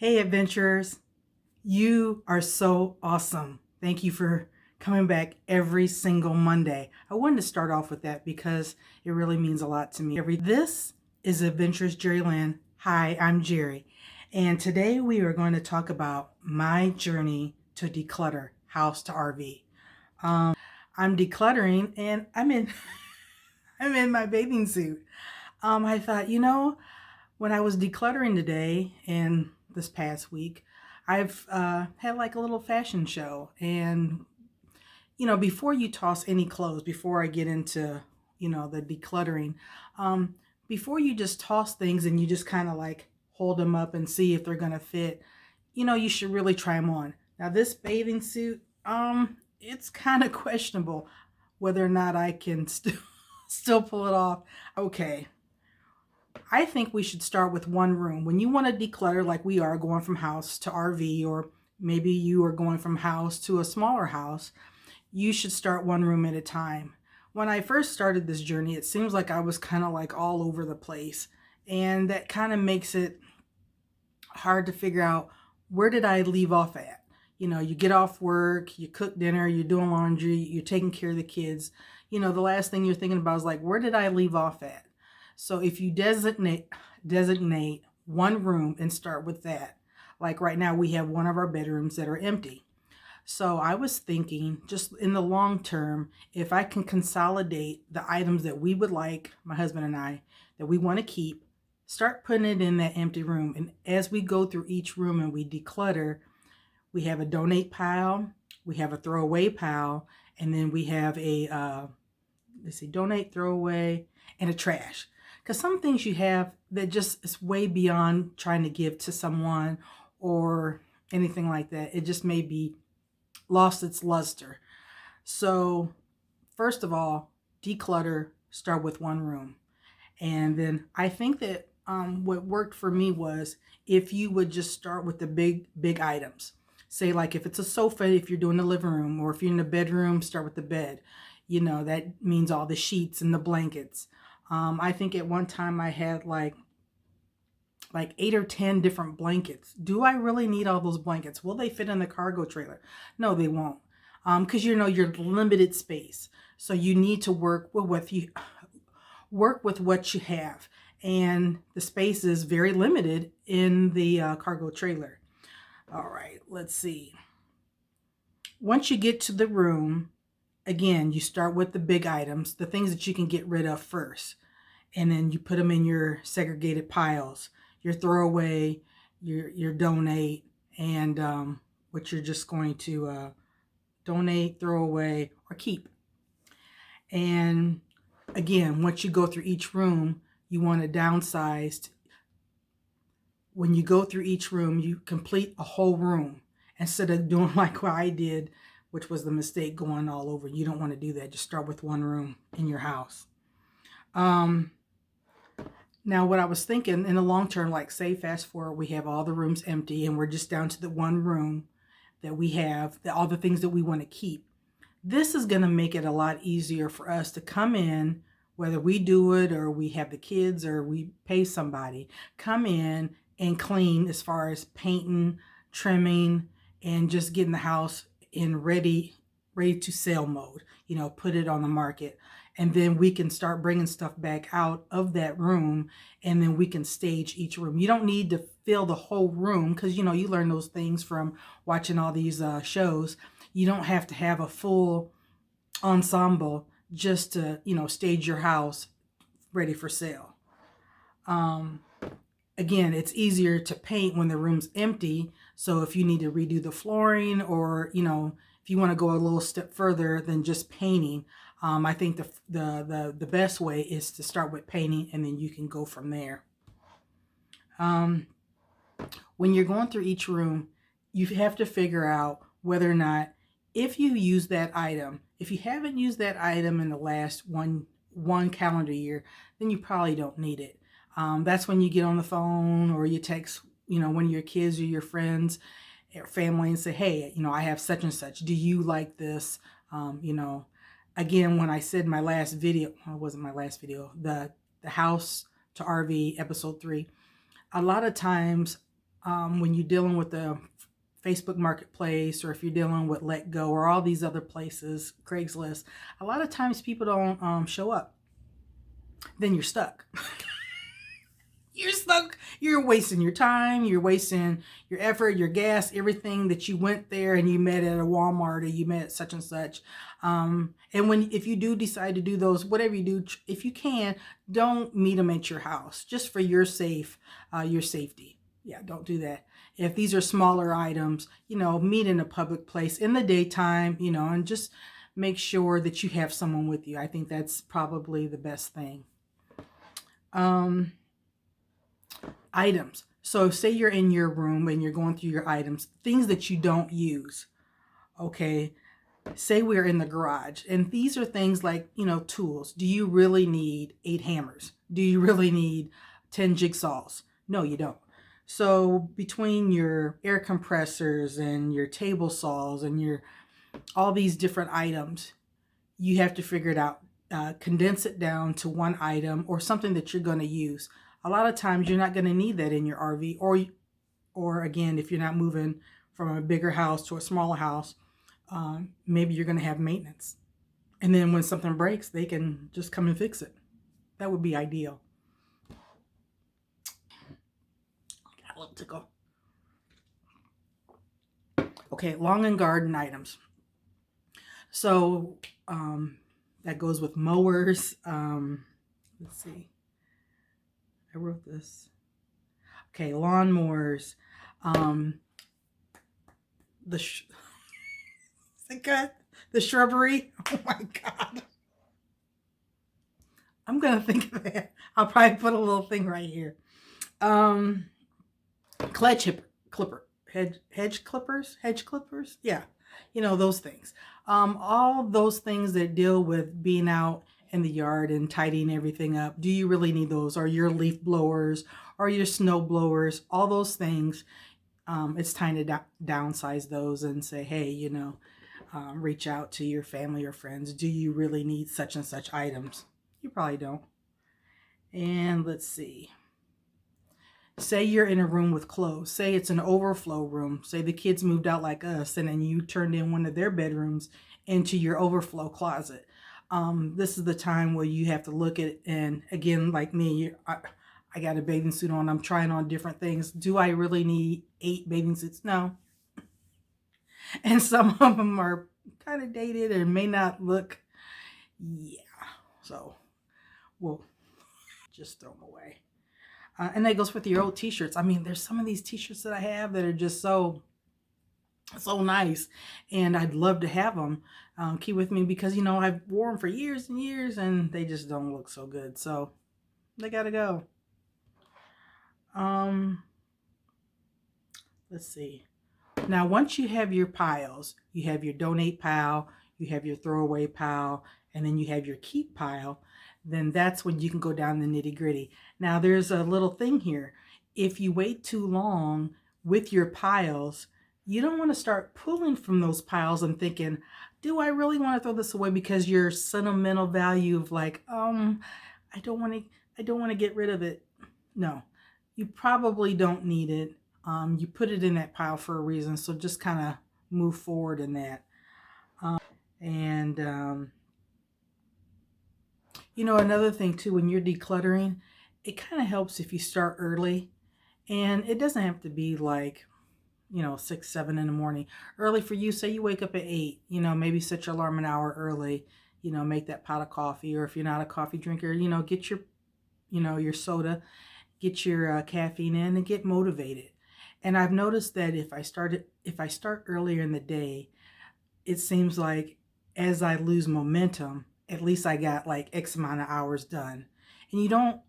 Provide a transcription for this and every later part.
Hey, adventurers. You are so awesome. Thank you for coming back every single Monday. I wanted to start off with that because it really means a lot to me. This is AdventurousJeriLynn. Hi, I'm Jerry. And today we are going to talk about my journey to declutter house to RV. I'm decluttering and I'm in I'm in my bathing suit. I thought, when I was decluttering today and this past week, I've had like a little fashion show. And, before you toss any clothes, before I get into, the decluttering, before you just toss things and you just kind of like hold them up and see if they're going to fit, you should really try them on. Now, this bathing suit, it's kind of questionable whether or not I can still pull it off. Okay. I think we should start with one room. When you want to declutter, like we are going from house to RV, or maybe you are going from house to a smaller house, you should start one room at a time. When I first started this journey, it seems like I was kind of like all over the place. And that kind of makes it hard to figure out, where did I leave off at? You get off work, you cook dinner, you're doing laundry, you're taking care of the kids. The last thing you're thinking about is like, where did I leave off at? So if you designate one room and start with that. Like right now we have one of our bedrooms that are empty. So I was thinking, just in the long term, if I can consolidate the items that we would like, my husband and I, that we want to keep, start putting it in that empty room. And as we go through each room and we declutter, we have a donate pile, we have a throwaway pile, and then we have a, donate, throwaway, and a trash. Because some things you have that just is way beyond trying to give to someone or anything like that. It just may be lost its luster. So first of all, declutter, start with one room. And then I think that what worked for me was if you would just start with the big items. Say like if it's a sofa, if you're doing the living room, or if you're in the bedroom, start with the bed. That means all the sheets and the blankets. I think at one time I had like 8 or 10 different blankets. Do I really need all those blankets? Will they fit in the cargo trailer? No, they won't. Because you're limited space. So you need to work with what you have. And the space is very limited in the cargo trailer. All right, let's see. Once you get to the room, again, you start with the big items, the things that you can get rid of first. And then you put them in your segregated piles, your throwaway, your donate, and what you're just going to donate, throw away, or keep. And again, once you go through each room, you want to downsize. When you go through each room, you complete a whole room instead of doing like what I did, which was the mistake, going all over. You don't want to do that. Just start with one room in your house. Now, what I was thinking in the long term, like say fast forward, we have all the rooms empty and we're just down to the one room that we have, all the things that we want to keep. This is going to make it a lot easier for us to come in, whether we do it or we have the kids or we pay somebody, come in and clean as far as painting, trimming, and just getting the house in ready to sell mode, put it on the market. And then we can start bringing stuff back out of that room, and then we can stage each room. You don't need to fill the whole room because, you learn those things from watching all these shows. You don't have to have a full ensemble just to, stage your house ready for sale. Again, it's easier to paint when the room's empty. So if you need to redo the flooring, or, if you want to go a little step further than just painting, I think the best way is to start with painting, and then you can go from there. When you're going through each room, you have to figure out whether or not, if you use that item, if you haven't used that item in the last one calendar year, then you probably don't need it. That's when you get on the phone or you text, one of your kids or your friends or family and say, hey, I have such and such. Do you like this? Again, when I said my last video, well, it wasn't my last video, the house to RV episode 3, a lot of times when you're dealing with the Facebook Marketplace, or if you're dealing with Let Go or all these other places, Craigslist, a lot of times people don't show up. Then you're stuck. You're stuck. You're wasting your time. You're wasting your effort, your gas, everything that you went there and you met at a Walmart, or you met at such and such. And if you do decide to do those, whatever you do, if you can, don't meet them at your house, just for your safety. Yeah, don't do that. If these are smaller items, meet in a public place in the daytime, and just make sure that you have someone with you. I think that's probably the best thing. Items. So say you're in your room and you're going through your items, things that you don't use. Okay. Say we're in the garage, and these are things like, tools. Do you really need 8 hammers? Do you really need 10 jigsaws? No, you don't. So between your air compressors and your table saws and all these different items, you have to figure it out. Condense it down to one item or something that you're going to use. A lot of times you're not going to need that in your RV, or again, if you're not moving from a bigger house to a smaller house, maybe you're going to have maintenance. And then when something breaks, they can just come and fix it. That would be ideal. Got a little tickle. Okay, lawn and garden items. So that goes with mowers. Let's see. I wrote this. Okay, lawnmowers. The shrubbery. Oh my God. I'm gonna think of that. I'll probably put a little thing right here. Hedge clippers. Yeah, those things. All those things that deal with being out in the yard and tidying everything up. Do you really need those? Or your leaf blowers, or your snow blowers? All those things. It's time to downsize those and say, hey, reach out to your family or friends. Do you really need such and such items? You probably don't. And let's see. Say you're in a room with clothes. Say it's an overflow room. Say the kids moved out like us, and then you turned in one of their bedrooms into your overflow closet. This is the time where you have to look at it, and again, like me, I got a bathing suit on. I'm trying on different things. Do I really need 8 bathing suits? No. And some of them are kind of dated and may not look. Yeah. So we'll just throw them away. And that goes with your old t-shirts. I mean, there's some of these t-shirts that I have that are just so nice, and I'd love to have them keep with me, because I've worn them for years and years and they just don't look so good, so they gotta go. Let's see. Now, once you have your piles, you have your donate pile, you have your throwaway pile, and then you have your keep pile, then that's when you can go down the nitty gritty. Now, there's a little thing here. If you wait too long with your piles, you don't want to start pulling from those piles and thinking, do I really want to throw this away? Because your sentimental value of like, I don't want to get rid of it. No, you probably don't need it. You put it in that pile for a reason, so just kind of move forward in that. Another thing too, when you're decluttering, it kind of helps if you start early, and it doesn't have to be like 6, 7 in the morning. Early for you, say you wake up at 8, maybe set your alarm an hour early, make that pot of coffee, or if you're not a coffee drinker, get your your soda, get your caffeine in, and get motivated. And I've noticed that if I start earlier in the day, it seems like as I lose momentum, at least I got like X amount of hours done. And you don't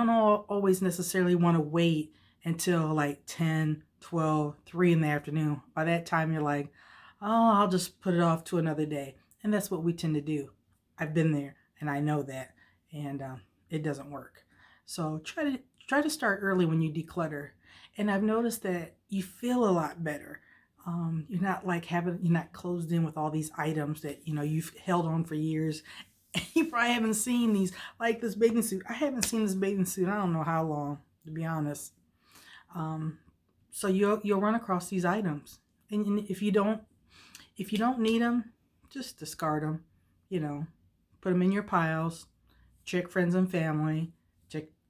always necessarily want to wait until like 10, 12, 3 in the afternoon. By that time, you're like, oh, I'll just put it off to another day. And that's what we tend to do. I've been there, and I know that, and it doesn't work. So try to start early when you declutter. And I've noticed that you feel a lot better. You're not closed in with all these items that you've held on for years. You probably haven't seen these, like this bathing suit. I haven't seen this bathing suit I don't know how long, to be honest. So you'll run across these items, and if you don't need them, just discard them. You know, put them in your piles. Check friends and family.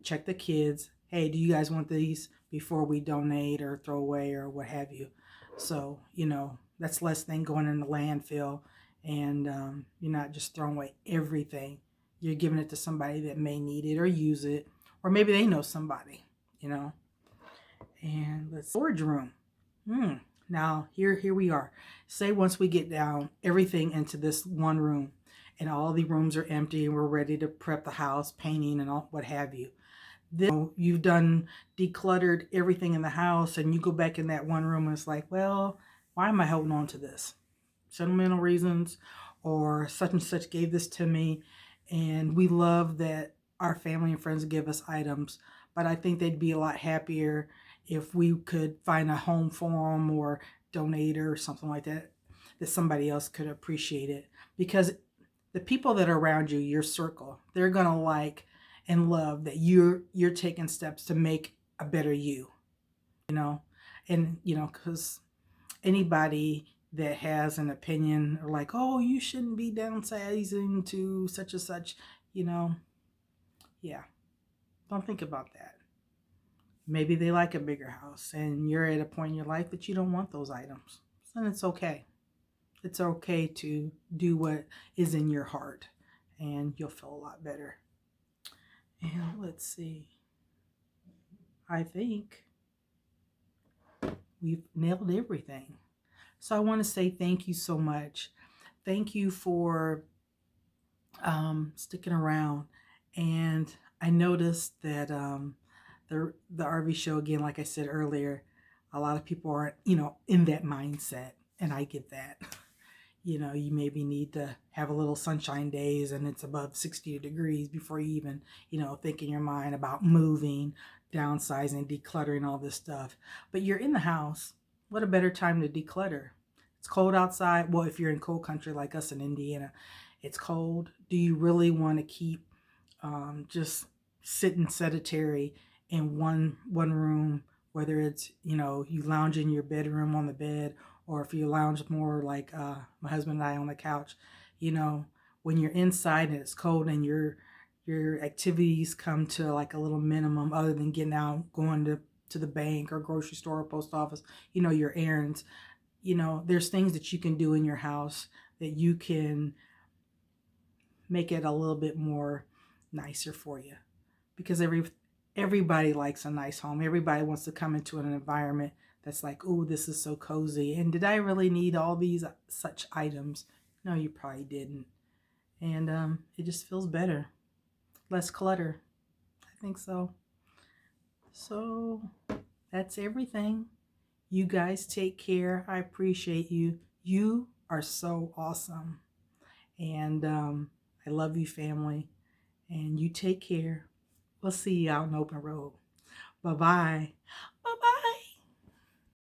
Check the kids. Hey, do you guys want these before we donate or throw away or what have you? So that's less than going in the landfill, and you're not just throwing away everything. You're giving it to somebody that may need it or use it, or maybe they know somebody. And let's storage room. Now here we are. Say once we get down everything into this one room, and all the rooms are empty, and we're ready to prep the house, painting and all what have you. Then you've done decluttered everything in the house, and you go back in that one room, and it's like, well, why am I holding on to this? Sentimental reasons, or such and such gave this to me, and we love that our family and friends give us items, but I think they'd be a lot happier if we could find a home for them or donate or something like that, that somebody else could appreciate it. Because the people that are around you, your circle, they're gonna like and love that you're taking steps to make a better you. And because anybody that has an opinion or like, oh, you shouldn't be downsizing to such and such, yeah, don't think about that. Maybe they like a bigger house, and you're at a point in your life that you don't want those items. And it's okay. It's okay to do what is in your heart, and you'll feel a lot better. And let's see. I think we've nailed everything. So I want to say thank you so much. Thank you for sticking around. And I noticed that the RV show, again, like I said earlier, a lot of people aren't, in that mindset. And I get that. You maybe need to have a little sunshine days and it's above 60 degrees before you even, think in your mind about moving, downsizing, decluttering, all this stuff. But you're in the house. What a better time to declutter. It's cold outside. Well, if you're in cold country like us in Indiana, it's cold. Do you really want to keep just sitting sedentary in one room, whether it's, you lounge in your bedroom on the bed, or if you lounge more like my husband and I on the couch, when you're inside and it's cold and your activities come to like a little minimum other than getting out, going to the bank or grocery store or post office, your errands, there's things that you can do in your house that you can make it a little bit more nicer for you. Because everybody likes a nice home. Everybody wants to come into an environment that's like, oh, this is so cozy. And did I really need all these such items? No, you probably didn't. And it just feels better. Less clutter. I think so. So that's everything. You guys take care. I appreciate you. You are so awesome. And I love you, family. And you take care. We'll see you out in open road. Bye-bye. Bye-bye.